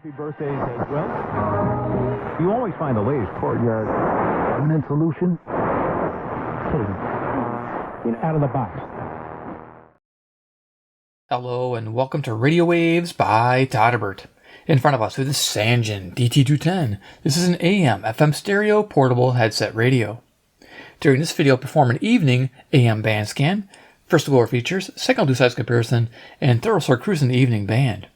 Happy birthdays as well. You always find the latest courtyard permanent solution. Out of the box. Hello and welcome to Radio Waves by Todderbert. In front of us we have the Sangean DT-210. This is an AM FM stereo portable headset radio. During this video, I'll perform an evening AM band scan. First we'll go over features, second I'll do size comparison, and third I'll start cruising the evening band.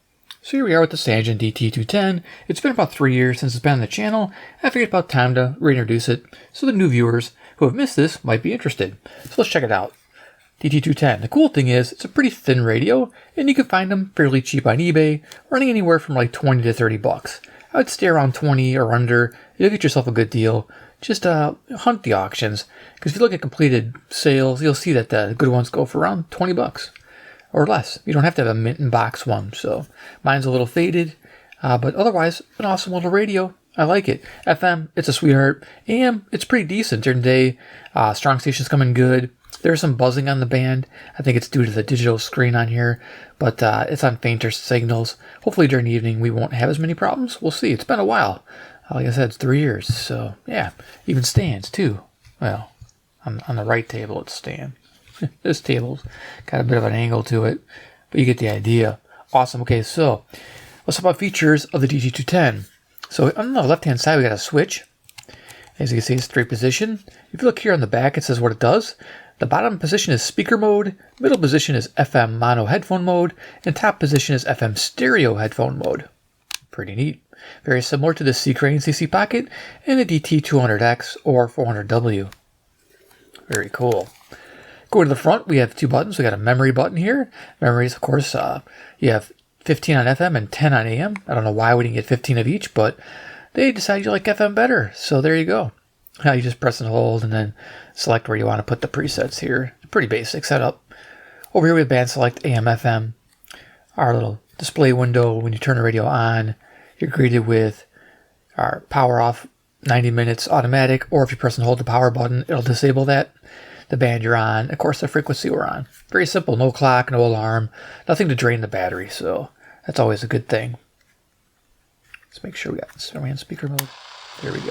So here we are with the Sangean DT-210. It's been about 3 years since it's been on the channel. I figured it's about time to reintroduce it so the new viewers who have missed this might be interested. So let's check it out. DT-210. The cool thing is it's a pretty thin radio, and you can find them fairly cheap on eBay, running anywhere from like 20 to 30 bucks. I would stay around 20 or under. You'll get yourself a good deal. Just hunt the auctions, because if you look at completed sales, you'll see that the good ones go for around 20 bucks or less. You don't have to have a mint and box one. So mine's a little faded, but otherwise an awesome little radio. I like it. FM, it's a sweetheart. AM, it's pretty decent during the day. Strong stations coming good. There's some buzzing on the band. I think it's due to the digital screen on here, but it's on fainter signals. Hopefully during the evening we won't have as many problems. We'll see. It's been a while. Like I said, it's 3 years. So yeah, even stands too. Well, on the right table it's stand. This table's got a bit of an angle to it, but you get the idea. Awesome. Okay, so let's talk about features of the DT-210. So on the left-hand side, we got a switch. As you can see, it's 3 position. If you look here on the back, it says what it does. The bottom position is speaker mode, middle position is FM mono headphone mode, and top position is FM stereo headphone mode. Pretty neat. Very similar to the C-Crane CC Pocket and the DT-200X or 400W. Very cool. Going to the front, we have 2 buttons. We got a memory button here. Memories, of course, you have 15 on FM and 10 on AM. I don't know why we didn't get 15 of each, but they decided you like FM better. So there you go. Now you just press and hold and then select where you want to put the presets here. Pretty basic setup. Over here we have band select AM, FM. Our little display window. When you turn the radio on, you're greeted with our power off 90 minutes automatic, or if you press and hold the power button, it'll disable that. The band you're on, of course the frequency we're on. Very simple, no clock, no alarm, nothing to drain the battery, so that's always a good thing. Let's make sure we got this. Are we in speaker mode? There we go.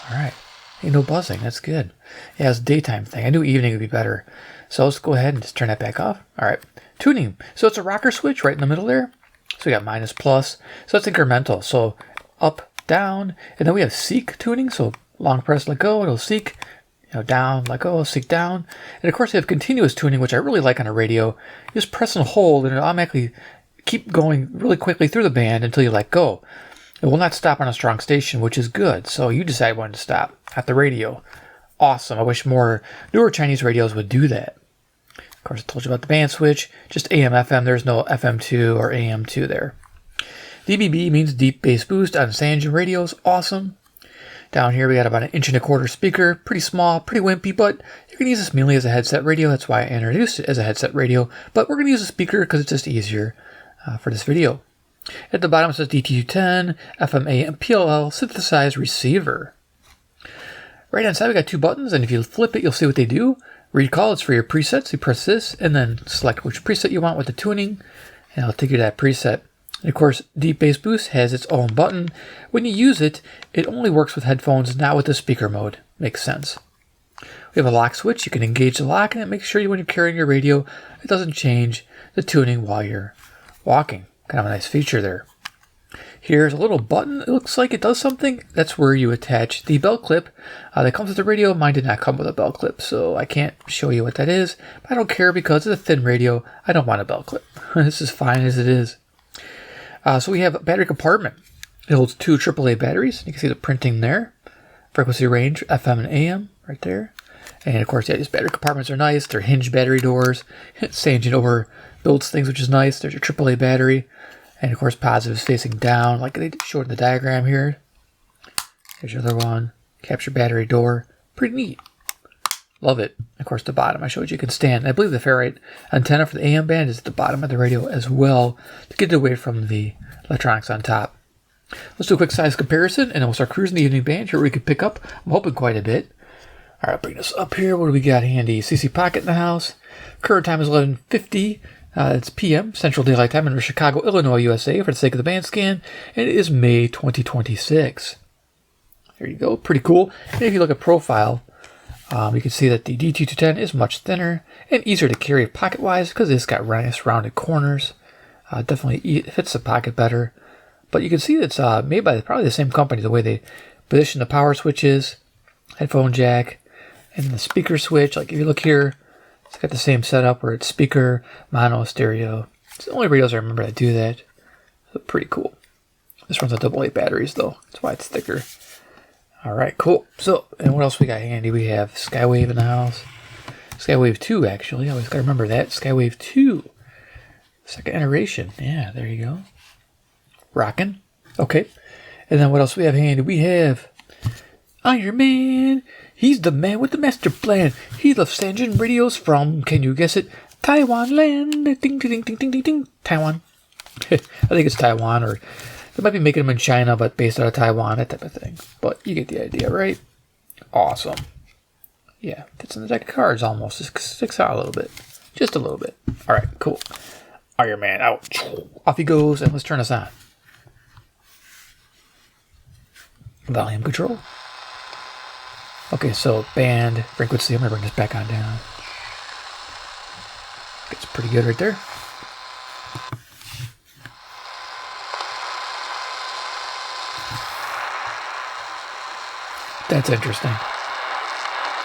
Alright. Hey, no buzzing, that's good. Yeah, it's a daytime thing. I knew evening would be better. So let's go ahead and just turn that back off. Alright. Tuning. So it's a rocker switch right in the middle there. So we got minus, plus. So it's incremental. So up, down, and then we have seek tuning. So long press, let go, it'll seek. Down, let go, seek down. And of course, you have continuous tuning, which I really like on a radio. You just press and hold, and it'll automatically keep going really quickly through the band until you let go. It will not stop on a strong station, which is good. So you decide when to stop at the radio. Awesome. I wish more newer Chinese radios would do that. Of course, I told you about the band switch. Just AM, FM. There's no FM2 or AM2 there. DBB means deep bass boost on Sangean radios. Awesome. Down here we got about 1.25 inch speaker, pretty small, pretty wimpy, but you can use this mainly as a headset radio. That's why I introduced it as a headset radio, but we're going to use a speaker because it's just easier for this video. At the bottom it says DT-210, FM, AM, PLL, synthesized receiver. Right hand side we got 2 buttons, and if you flip it, you'll see what they do. Recall, it's for your presets. You press this, and then select which preset you want with the tuning, and it'll take you to that preset. And of course, Deep Bass Boost has its own button. When you use it, it only works with headphones, not with the speaker mode. Makes sense. We have a lock switch. You can engage the lock, and it makes sure when you're carrying your radio, it doesn't change the tuning while you're walking. Kind of a nice feature there. Here's a little button. It looks like it does something. That's where you attach the belt clip that comes with the radio. Mine did not come with a belt clip, so I can't show you what that is. But I don't care because it's a thin radio. I don't want a belt clip. This is fine as it is. So we have a battery compartment. It holds 2 AAA batteries. You can see the printing there. Frequency range, FM and AM, right there. And of course, yeah, these battery compartments are nice. They're hinged battery doors. Sangean overbuilds things, which is nice. There's your AAA battery. And of course, positive is facing down, like they showed in the diagram here. Here's your other one. Capture battery door. Pretty neat. Love it. Of course, the bottom I showed you can stand. I believe the ferrite antenna for the AM band is at the bottom of the radio as well to get it away from the electronics on top. Let's do a quick size comparison, and then we'll start cruising the evening band. Here we could pick up, I'm hoping, quite a bit. All right, bring this up here. What do we got handy? CC Pocket in the house. Current time is 11:50. It's PM, Central Daylight Time in Chicago, Illinois, USA, for the sake of the band scan, and it is May 2026. There you go, pretty cool. And if you look at profile, you can see that the DT-210 is much thinner and easier to carry pocket-wise because it's got nice rounded corners. Definitely fits the pocket better. But you can see it's made by probably the same company, the way they position the power switches, headphone jack, and the speaker switch. Like if you look here, it's got the same setup where it's speaker, mono, stereo. It's the only radios I remember that do that. So pretty cool. This runs on AA batteries though. That's why it's thicker. Alright, cool. So, and what else we got handy? We have Skywave in the house. Skywave 2, actually. I always gotta remember that. Skywave 2. Second iteration. Yeah, there you go. Rockin. Okay. And then what else we have handy? We have Iron Man. He's the man with the master plan. He loves Sangean radios from, can you guess it, Taiwan land. Ding, ding, ding, ding, ding, ding. Taiwan. I think it's Taiwan, or they might be making them in China, but based out of Taiwan, that type of thing. But you get the idea, right? Awesome. Yeah, fits in the deck of cards almost. Just sticks out a little bit. Just a little bit. All right, cool. Iron Man out. Off he goes, and let's turn this on. Volume control. Okay, so band frequency. I'm going to bring this back on down. It's pretty good right there. That's interesting.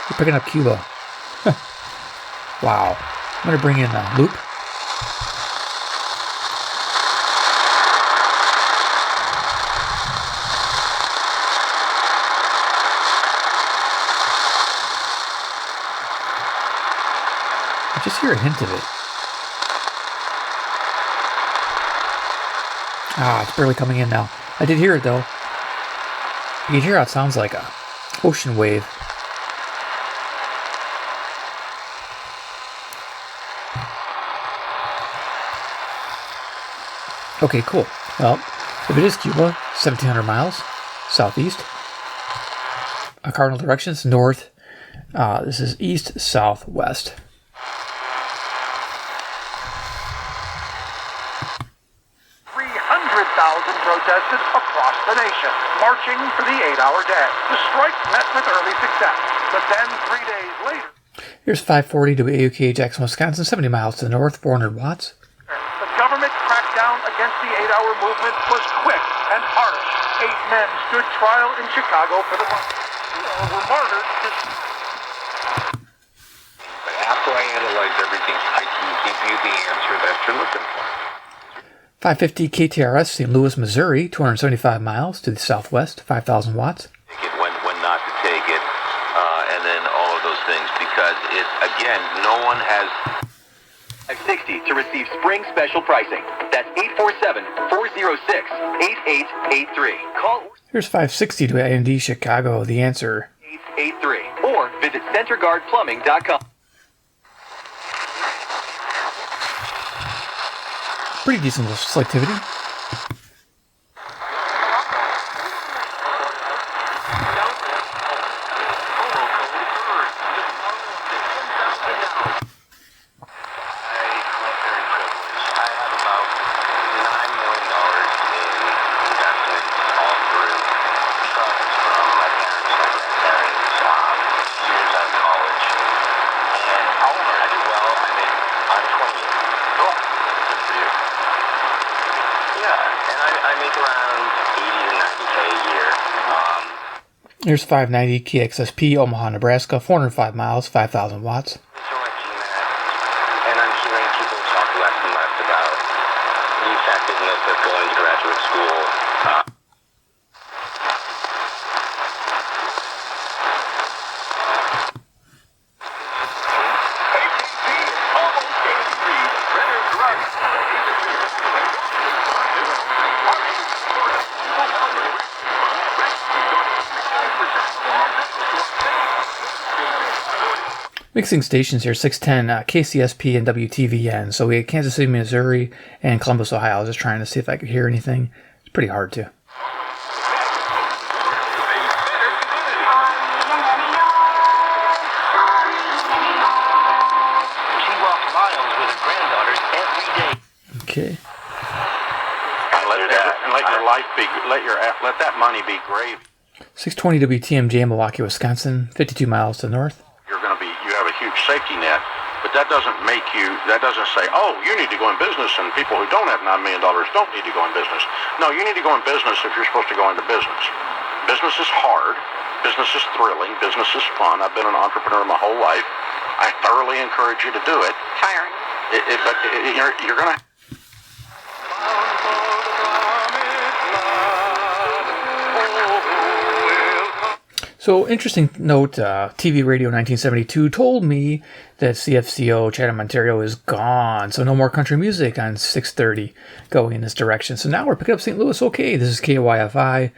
We're picking up Cuba. Wow. I'm going to bring in a loop. I just hear a hint of it. Ah, it's barely coming in now. I did hear it though. You can hear how it sounds like a ocean wave. Okay, cool. Well, if it is Cuba, 1,700 miles southeast. Cardinal directions north. This is east, southwest. Protested across the nation, marching for the 8-hour day. The strike met with early success, but then 3 days later... Here's 540 to AUK, Jackson, Wisconsin, 70 miles to the north, 400 watts. The government crackdown against the 8-hour movement was quick and harsh. 8 men stood trial in Chicago for the month. Were martyred to... But after I analyze everything, I can give you the answer that you're looking for. 550 KTRS, St. Louis, Missouri, 275 miles to the southwest, 5,000 watts. When not to take it, and then all of those things, because it, again, no one has... 560 to receive spring special pricing. That's 847-406-8883. Call... Here's 560 to A&D Chicago, the answer. 883. Or visit centerguardplumbing.com. Pretty decent selectivity. Here's 590 KXSP, Omaha, Nebraska, 405 miles, 5,000 watts. So much GMAT, and I'm hearing people talk less and less about the effectiveness of going to graduate school. Mixing stations here, 610, KCSP and WTVN. So we had Kansas City, Missouri, and Columbus, Ohio. I was just trying to see if I could hear anything. It's pretty hard to. She walked miles with her granddaughters every Okay. Let that money be gravy. 620 WTMJ, Milwaukee, Wisconsin, 52 miles to the north. You have a huge safety net, but that doesn't say, oh, you need to go in business and people who don't have $9 million don't need to go in business. No, you need to go in business if you're supposed to go into business. Business is hard. Business is thrilling. Business is fun. I've been an entrepreneur my whole life. I thoroughly encourage you to do it. Tiring. But you're going to... So, interesting note, TV Radio 1972 told me that CFCO Chatham, Ontario is gone. So no more country music on 630 going in this direction. So now we're picking up St. Louis. Okay, this is KYFI,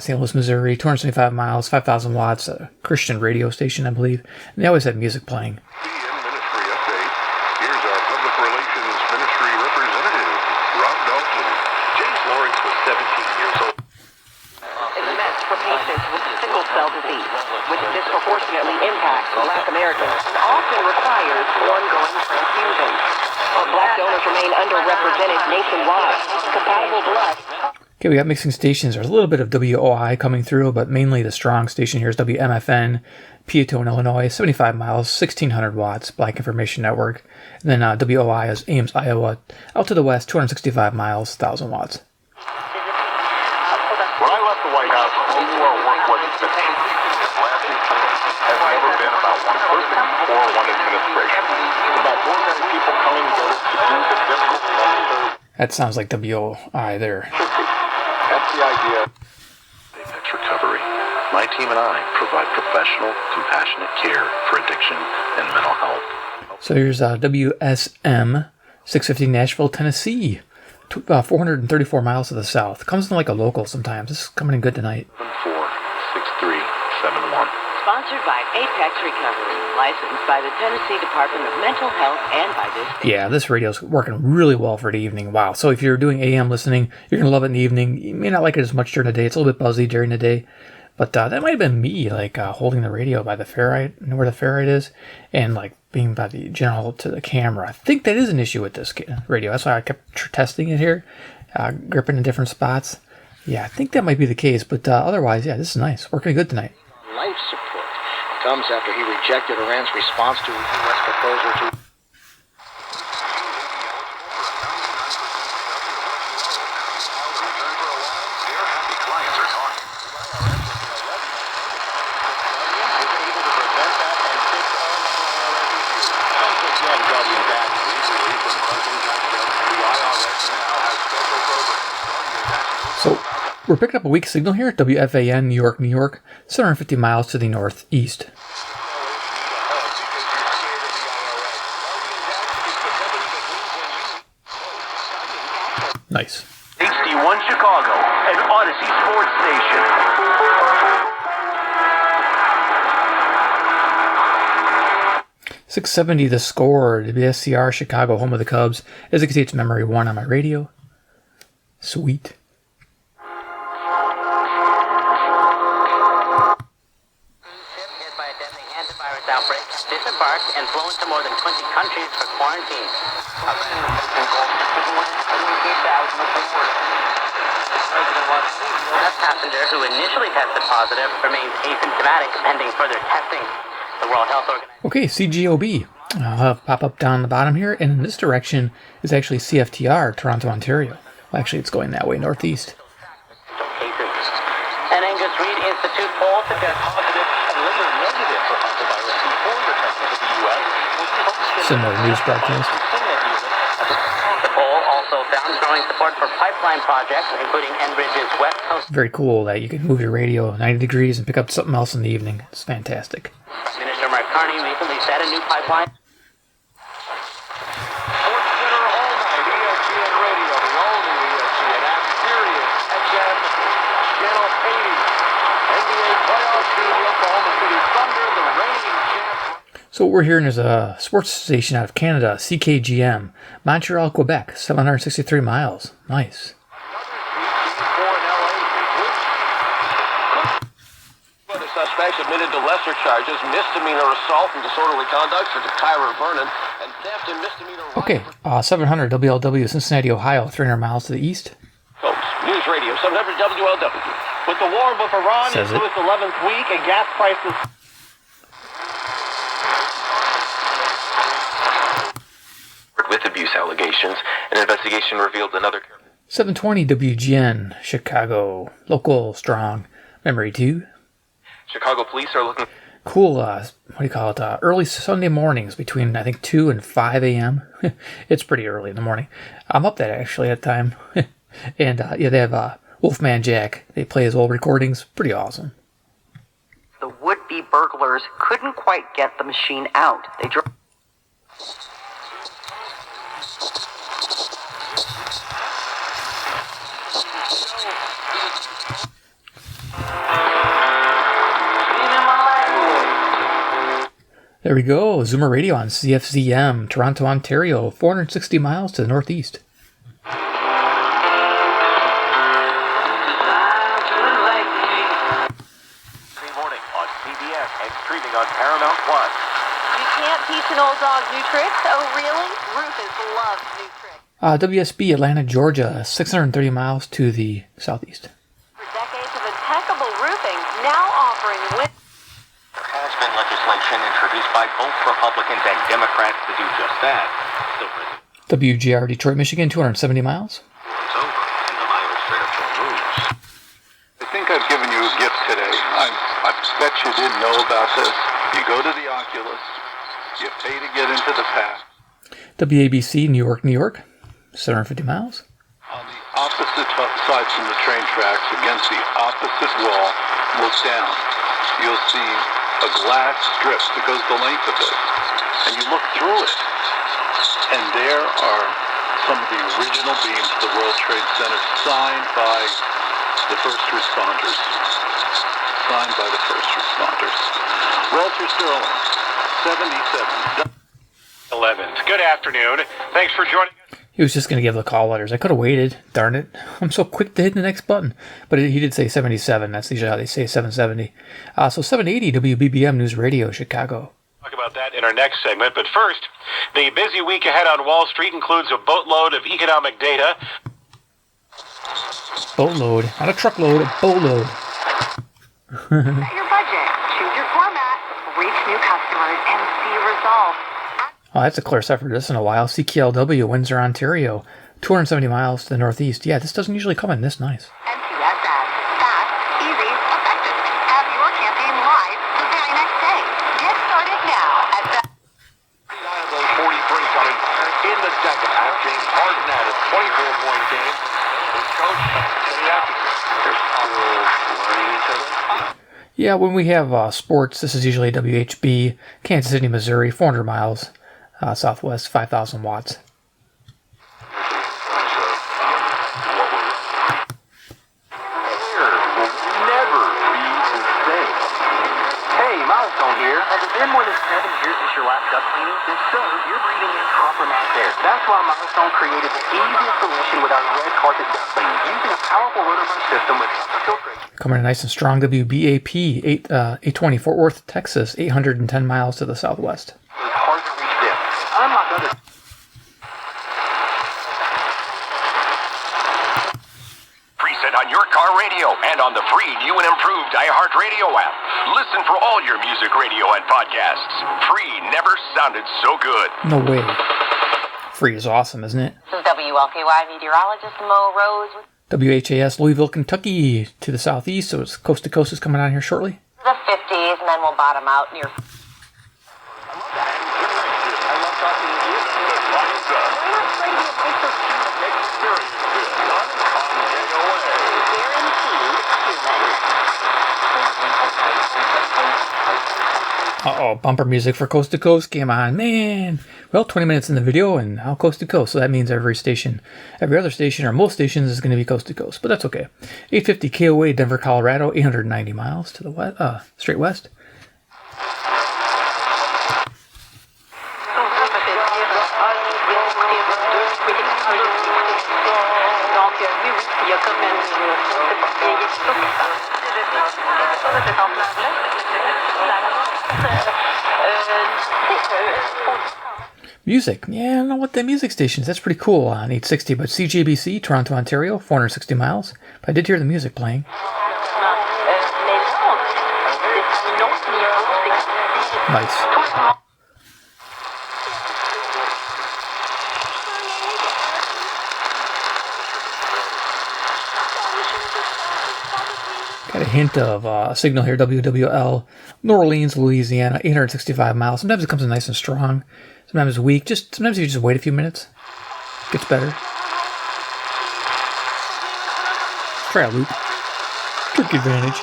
St. Louis, Missouri, 275 miles, 5,000 watts, a Christian radio station, I believe. And they always have music playing. Ministry update. Here's our public relations ministry representative, Rob Dalton. James Lawrence was 17 years old. It's meant for patients with sickle cell disease, which disproportionately impacts Black Americans and often requires ongoing transfusions. Black donors remain underrepresented nationwide. Compatible blood. Okay, we got mixing stations. There's a little bit of WOI coming through, but mainly the strong station here is WMFN, Peatone, Illinois, 75 miles, 1,600 watts, Black Information Network. And then WOI is Ames, Iowa, out to the west, 265 miles, 1,000 watts. When I left the White House, I knew our work wasn't finished. Last has never been about one person or one administration. It's about ordinary people coming together to do the difficult, necessary. That sounds like WOI there. That's the idea. Apex Recovery. My team and I provide professional, compassionate care for addiction and mental health. So here's WSM 650 Nashville, Tennessee. 434 miles to the south. Comes in like a local sometimes. This is coming in good tonight. 746371. Sponsored by Apex Recovery, licensed by the Tennessee Department of Mental Health and by this state. Yeah, this radio's working really well for the evening. Wow. So if you're doing AM listening, you're going to love it in the evening. You may not like it as much during the day. It's a little bit buzzy during the day. But that might have been me, like, holding the radio by the ferrite, you know where the ferrite is, and, like, being by the general to the camera. I think that is an issue with this radio. That's why I kept testing it here, gripping in different spots. Yeah, I think that might be the case. But otherwise, yeah, this is nice. Working good tonight. Life support comes after he rejected Iran's response to a U.S. proposal to... So we're picking up a weak signal here at WFAN, New York, New York, 750 miles to the northeast. Nice. HD1 Chicago, an Odyssey sports station. 670 The Score, WSCR, Chicago, home of the Cubs. As you can see, it's Memory 1 on my radio. Sweet. Hit by a deadly antivirus outbreak, disembarked and flown to more than 20 countries for quarantine. That passenger who initially tested positive remains asymptomatic pending further testing. The World Health Organization. Okay, CGOB. I'll have pop up down the bottom here, and in this direction is actually CFTR, Toronto, Ontario. Well, actually, it's going that way, northeast. An Angus Reid Institute poll suggests positive and later negative for hantavirus before returning to the U.S. Similar news broadcast. The poll also found growing support for pipeline projects, including Enbridge's West Coast. Very cool that you can move your radio 90 degrees and pick up something else in the evening. It's fantastic. Minister Mark Carney recently said a new pipeline. So what we're hearing is a sports station out of Canada, CKGM, Montreal, Quebec, 763 miles. Nice. The suspects admitted to lesser charges, misdemeanor assault and disorderly conduct for Tyra Vernon, and theft and misdemeanor Okay, 700 WLW, Cincinnati, Ohio, 300 miles to the east. Folks, News Radio 700 WLW. With the war with Iran Says into it. its 11th week and gas prices... With abuse allegations, an investigation revealed another... 720 WGN, Chicago, local, strong, memory 2. Chicago police are looking... Cool, what do you call it, early Sunday mornings between, I think, 2 and 5 a.m. It's pretty early in the morning. I'm up that actually at the time. And, yeah, they have Wolfman Jack. They play his old recordings. Pretty awesome. The would-be burglars couldn't quite get the machine out. They drove... There we go. Zoomer Radio on CFZM, Toronto, Ontario, 460 miles to the northeast. Morning on CBS and streaming on Paramount Plus. You can't teach an old dog new tricks? Oh, really? Rufus loves new tricks. WSB, Atlanta, Georgia, 630 miles to the southeast. For decades of impeccable roofing, now offering There has been legislation introduced by both Republicans and Democrats to do just that. WGR, Detroit, Michigan, 270 miles. It's over, and the virus threat moves. I think I've given you a gift today. I bet you didn't know about this. You go to the Oculus, you pay to get into the pass. WABC, New York, New York, 750 miles. On the opposite side from the train tracks, against the opposite wall, look down. You'll see a glass strip that goes the length of it. And you look through it, and there are some of the original beams of the World Trade Center signed by the first responders. Signed by the first responders. Walter Sterling, 77. 11th. Good afternoon. Thanks for joining us. He was just going to give the call letters. I could have waited. Darn it. I'm so quick to hit the next button. But he did say 77. That's usually how they say 770. So 780 WBBM News Radio, Chicago. Talk about that in our next segment. But first, the busy week ahead on Wall Street includes a boatload of economic data. Boatload. Not a truckload, a boatload. Set your budget, choose your format, reach new customers, and see results. Oh, that's a clear effort. This in a while. CKLW, Windsor, Ontario, 270 miles to the northeast. Yeah, this doesn't usually come in this nice. MTS ads. Fast, easy, effective. Have your campaign live the very next day. Get started now at the... Reliable 43 coming in the second half. James Harden had a 24-point game. His coach, Kenny Atkinson. They're still learning each other. Yeah, when we have sports, this is usually WHB, Kansas City, Missouri, 400 miles, southwest, 5,000 watts. Milestone here. Has it been more than 7 years since your last duct cleaning? If so, you're breathing in compromised air. That's why Milestone created the easiest solution with our red carpet duct cleaning, using a powerful rotor brush system with filtration. Coming in nice and strong, WBAP, 820, Fort Worth, Texas, 810 miles to the southwest. It's hard to reach them. Unlike other... Preset on your car radio and on the free new and improved iHeartRadio app. Listen for all your music radio and podcasts. Free never sounded so good. No way. Free is awesome, isn't it? This is WLKY meteorologist Mo Rose. WHAS, Louisville, Kentucky, to the southeast, so it's coast to coast is coming on here shortly. The 50s, and then we'll bottom out near... I love talking to you. Uh-oh, bumper music for Coast to Coast came on, man. Well, 20 minutes in the video and now Coast to Coast, so that means every other station, or most stations, is going to be Coast to Coast, but that's okay. 850 KOA, Denver, Colorado, 890 miles to the west, straight west. Music. Yeah, I don't know what the music station is. That's pretty cool on 860, but CJBC, Toronto, Ontario, 460 miles. But I did hear the music playing. Nice. Got a hint of a signal here, WWL, New Orleans, Louisiana, 865 miles. Sometimes it comes in nice and strong. Sometimes it's weak. Sometimes you just wait a few minutes. Gets better. Try a loop. Terk Advantage.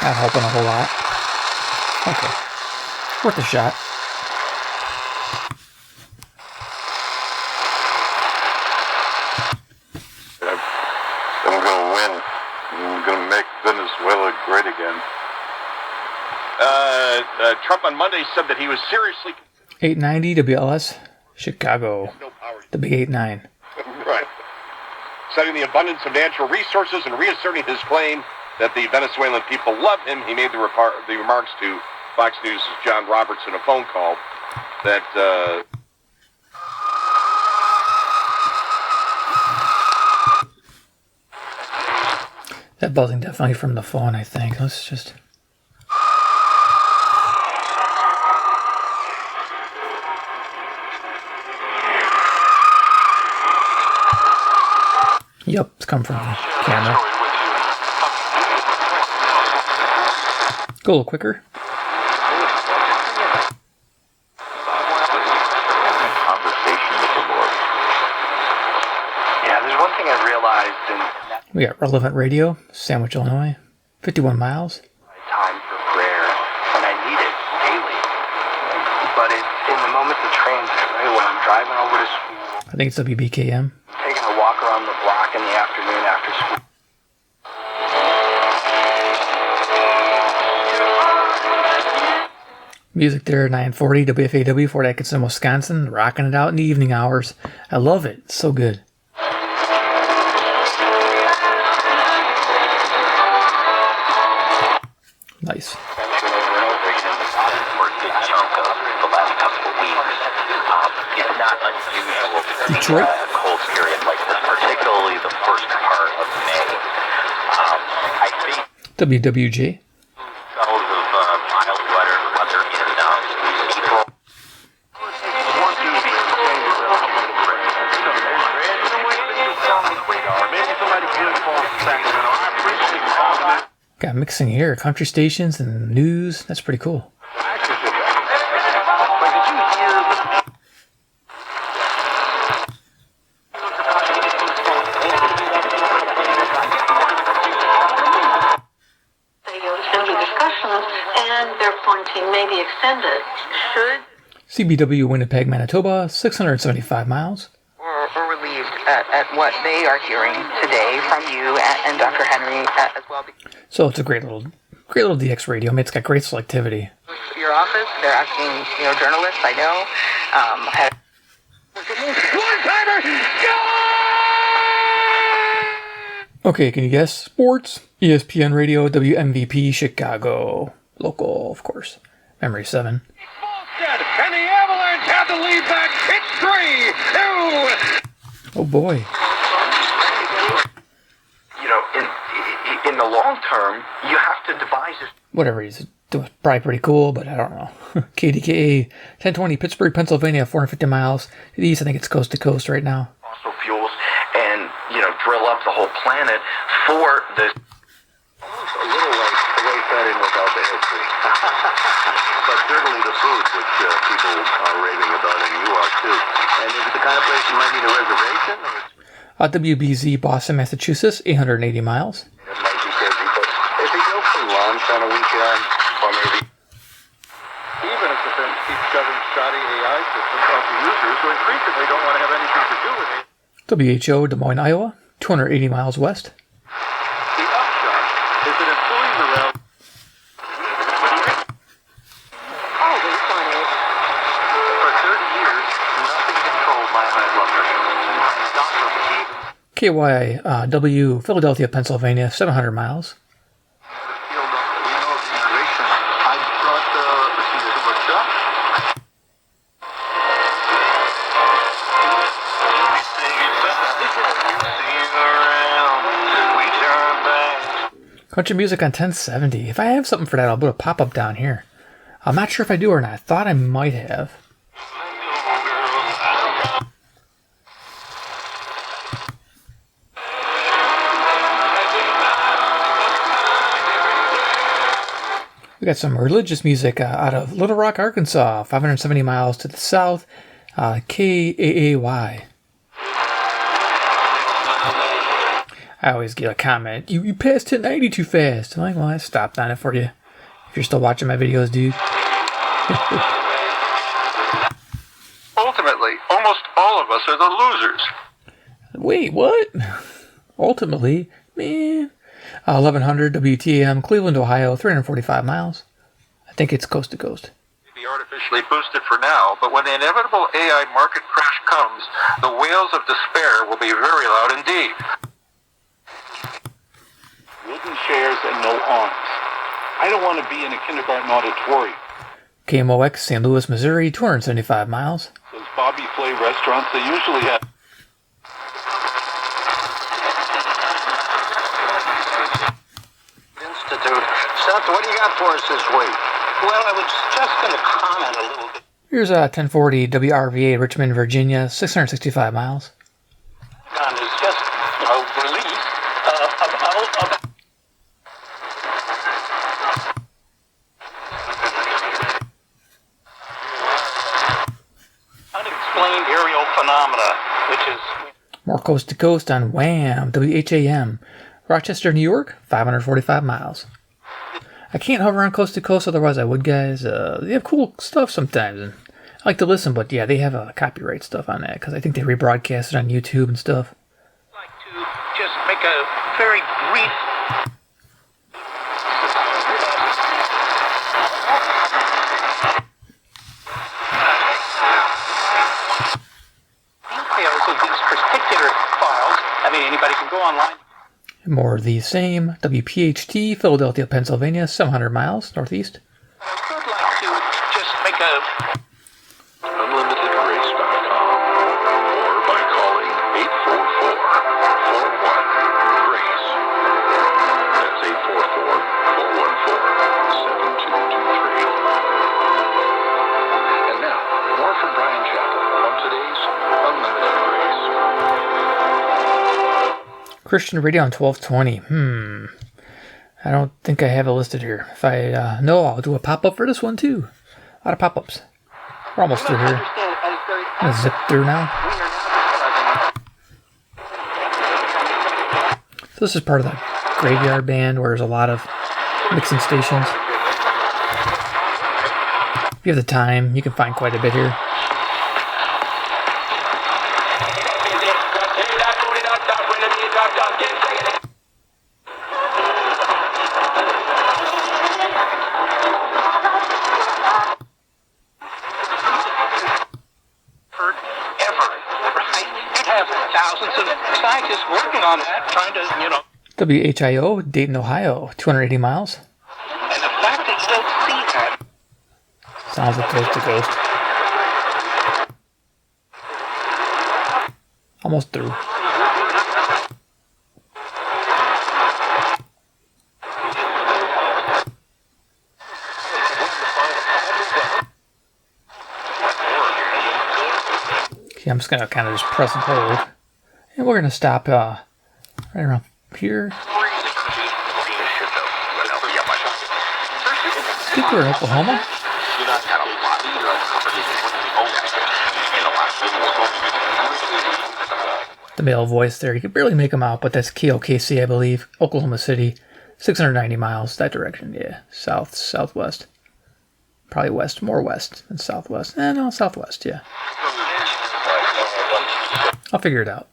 Not helping a whole lot. Okay. Worth a shot. I'm going to win. I'm going to make Venezuela great again. Trump on Monday said that he was seriously... 890 WLS, Chicago. The big 89. Right. Citing the abundance of natural resources and reasserting his claim that the Venezuelan people love him, he made the remarks to Fox News' John Roberts in a phone call that... That buzzing definitely from the phone, I think. Let's just... Yep, it's come from the camera. Go a little quicker. Yeah, there's one thing I realized We got Relevant Radio, Sandwich, Illinois, 51 miles. time for prayer when I need it daily. But it's in the moments of transit, right? When I'm driving over to school, I think it's WBKM. taking a walk around the block in the afternoon after school. Music there, 940 WFAW, Fort Atkinson, Wisconsin, rocking it out in the evening hours. I love it. It's so good. Nice. Detroit. Cold period like this, particularly the first part of May. I think WWJ. spells of mild weather in April. Got mixing here, country stations and news. That's pretty cool. And their quarantine may be extended. Should CBW Winnipeg, Manitoba, 675 miles. We're relieved at what they are hearing today from you and Dr. Henry as well. So it's a great little DX radio. I mean, it's got great selectivity. Your office, they're asking, journalists, I know. Okay, can you guess? Sports, ESPN Radio, WMVP, Chicago. Local, of course. Memory 7. And the Avalanche have the lead back. It's 3-2. Oh boy. In the long term, you have to devise this. Whatever he's doing, probably pretty cool, but I don't know. KDKA, 1020, Pittsburgh, Pennsylvania, 450 miles. To the east, I think it's coast to coast right now. Fossil fuels and, drill up the whole planet for this. A little like the way fed in without the history. But certainly the food, which people are raving about, and you are too. And is it the kind of place you might need a reservation? Or WBZ, Boston, Massachusetts, 880 miles. it might be busy, but if you go for lunch on a weekend, or maybe... Even if defense keeps shoving shoddy AI systems onto users who increasingly don't want to have anything to do with it. WHO, Des Moines, Iowa, 280 miles west. The upshot is that employee morale... For 30 years, nothing controlled my high blood pressure. My doctor KYW, Philadelphia, Pennsylvania, 700 miles. Country music on 1070. If I have something for that, I'll put a pop-up down here. I'm not sure if I do or not. I thought I might have. We got some religious music out of Little Rock, Arkansas, 570 miles to the south, KAAY. I always get a comment, you passed 1090 too fast. I'm like, well, I stopped on it for you. If you're still watching my videos, dude. Ultimately, almost all of us are the losers. Wait, what? Ultimately? Man. 1100 WTM, Cleveland, Ohio, 345 miles. I think it's coast to coast. Be artificially boosted for now, but when the inevitable AI market crash comes, the wails of despair will be very loud indeed. Wooden chairs and no arms. I don't want to be in a kindergarten auditorium. KMOX, St. Louis, Missouri, 275 miles. Those Bobby Flay restaurants, they usually have... Institute. Seth, what do you got for us this week? Well, I was just going to comment a little bit. Here's 1040 WRVA, Richmond, Virginia, 665 miles. It's just a release about... unexplained aerial phenomena, which is... More coast to coast on WHAM, WHAM. Rochester, New York, 545 miles. I can't hover on coast to coast, otherwise I would, guys. They have cool stuff sometimes, and I like to listen, but yeah, they have copyright stuff on that, because I think they rebroadcast it on YouTube and stuff. I'd like to just make a very brief... details of these particular files. I mean, anybody can go online. More of the same. WPHT, Philadelphia, Pennsylvania, 700 miles northeast. I would like to just make a... UnlimitedRace.com or by calling 844-41-RACE. That's 844-414-7223. And now, more from Brian Chappell on today's Unlimited Race. Christian Radio on 1220. I don't think I have it listed here. If I know, I'll do a pop-up for this one too. A lot of pop-ups. We're almost through here. I'm gonna zip through now. So this is part of the graveyard band where there's a lot of mixing stations. If you have the time, you can find quite a bit here. WHIO, Dayton, Ohio, 280 miles. And the fact that you don't see that... Sounds like coast to coast. Almost through. Okay, I'm just going to kind of just press and hold. And we're going to stop right around here. I think we're in Oklahoma. The male voice there, you can barely make them out, but that's KOKC, I believe. Oklahoma City, 690 miles that direction. Yeah, south, southwest. Probably west, more west than southwest. No, southwest, yeah. I'll figure it out.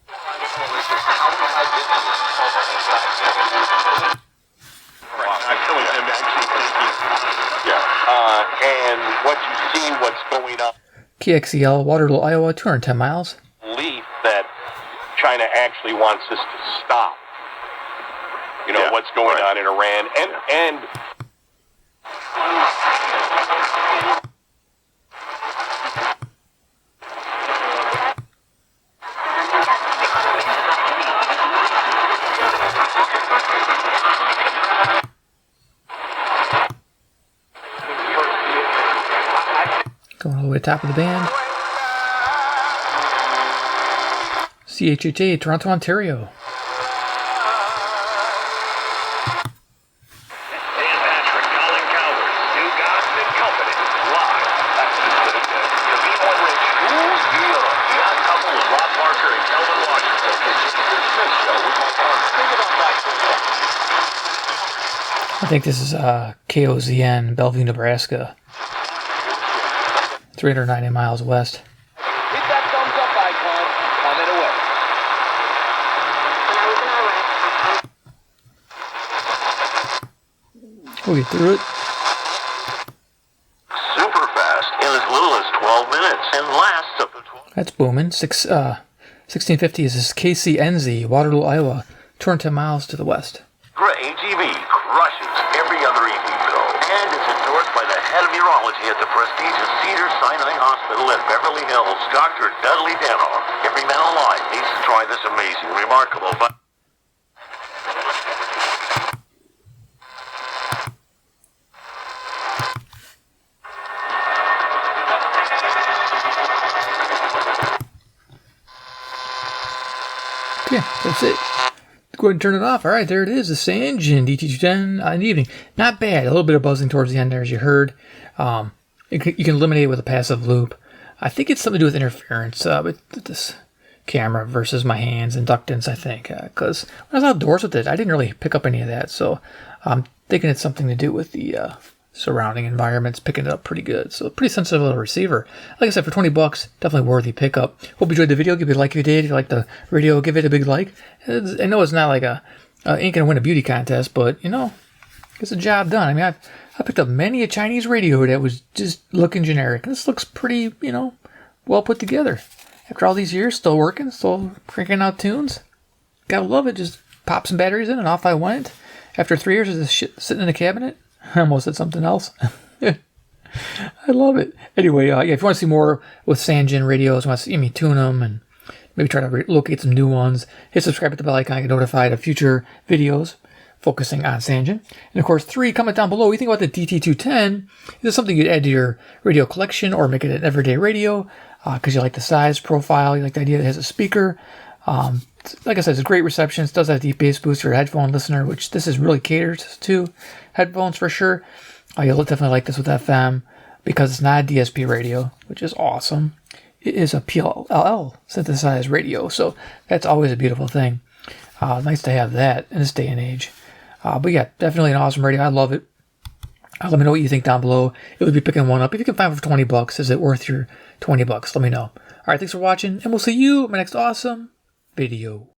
And what you see, what's going on. KXEL, Waterloo, Iowa, 210 miles. Belief that China actually wants this to stop. You know, what's going on in Iran. And going all the way to the top of the band. CHHA, Toronto, Ontario. I think this is KOZN, Bellevue, Nebraska. 390 miles west. Hit that thumbs up icon. Comment away. We'll get through it. Super fast in as little as 12 minutes and lasts up to 12. That's booming. 1650 is this KCNZ, Waterloo, Iowa. 210 miles to the west. AGV crushes every other EV pill and is endorsed by the head of urology at the prestigious Cedars-Sinai Hospital in Beverly Hills, Dr. Dudley Denner. Every man alive needs to try this amazing, remarkable, but yeah, that's it. Go ahead and turn it off. All right, there it is. The Sangean DT-210 in the evening. Not bad. A little bit of buzzing towards the end there, as you heard. You can eliminate it with a passive loop. I think it's something to do with interference with this camera versus my hands, inductance, I think. Because when I was outdoors with it, I didn't really pick up any of that. So I'm thinking it's something to do with the surrounding environments, picking it up pretty good. So pretty sensitive little receiver. Like I said, for $20, definitely worthy pickup. Hope you enjoyed the video. Give it a like if you did. If you like the radio, give it a big like. I know it's not like ain't gonna win a beauty contest, but you know, gets the job done. I mean, I picked up many a Chinese radio that was just looking generic. This looks pretty, you know, well put together. After all these years, still working, still cranking out tunes. Gotta love it. Just pop some batteries in and off I went. After 3 years of this shit sitting in the cabinet, I almost said something else. I love it. Anyway, yeah, if you want to see more with Sangean radios, want to see me tune them and maybe try to locate some new ones, hit subscribe, hit the bell icon, get notified of future videos focusing on Sangean. And of course, 3, comment down below what you think about the DT-210. Is this something you'd add to your radio collection or make it an everyday radio? Because you like the size, profile, you like the idea that it has a speaker. Like I said, it's a great reception. It does have deep bass boost for a headphone listener, which this is really catered to. Headphones for sure. You'll definitely like this with FM because it's not a DSP radio, which is awesome. It is a PLL synthesized radio, so that's always a beautiful thing. Nice to have that in this day and age. But yeah, definitely an awesome radio. I love it. Let me know what you think down below. It would be picking one up. If you can find it for $20, is it worth your $20? Let me know. All right, thanks for watching, and we'll see you in my next awesome video.